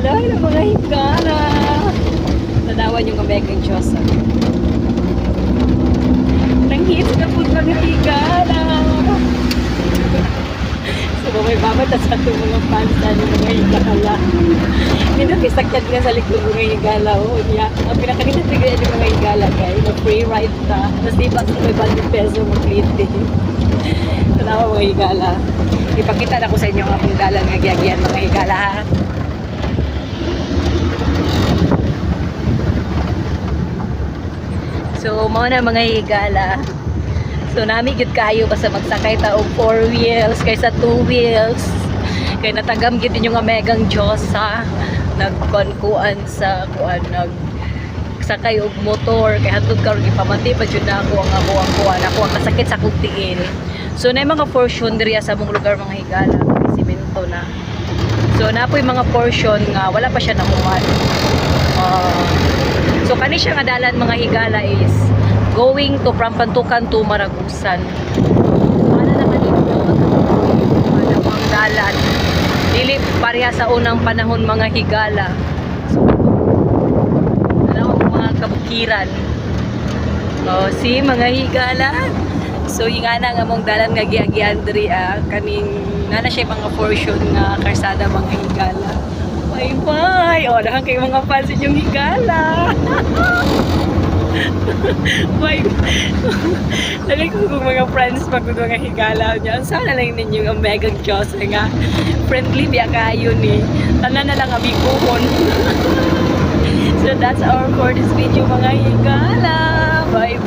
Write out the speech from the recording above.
Hala na mga higala. Tanawan yung kabegang Diyos. Nanghits na po mga higala. So, may babad at sa itong mga pansa ng mga higala. Minakisakyan nga sa likod ng mga higala. Oh, yeah. Ang pinakanitigyan ng mga higala, guys. Mag-free ride ta. Tapos di ba may 20 peso mag-clip Tanawa mga higala. Ipakita na ko sa inyo ang akong dalan nga giyagyan mga higala ha. So mao na mga higala. So nami gyud kayo basta magsakay ta og 4 wheels kaysa 2 wheels. Kay natagam gyud inyo nga megang Diyos ha. Nagkonkuan sa kuan sakay og motor kay hantud karon gipamati pa jud na ako ang kuan ako ang kasakit sa kong tiil. So na mga portion diri sa among lugar mga higala, simento na. So napoy mga portion nga wala pa siya nakuha. So kani siya nga dalan mga higala is going to from Pantukan to Maragusan. Wala naman dito wala pang dalan. Dili pareha sa unang panahon mga higala. So mga kabukiran. Si mga higala. So ingana nga mong dalan nga giagian diri kaning nana siya mga portion nga karsada mga higala. Bye. Oh, dahan kay mga fans yung higala. Bye. Dali ko kung mga friends pag mga higala niya. Sana lang ninyo ang megang Diyos nga friendly biya kayo ni. Tanan na lang abikuhon. So that's our for this video mga higala. Bye.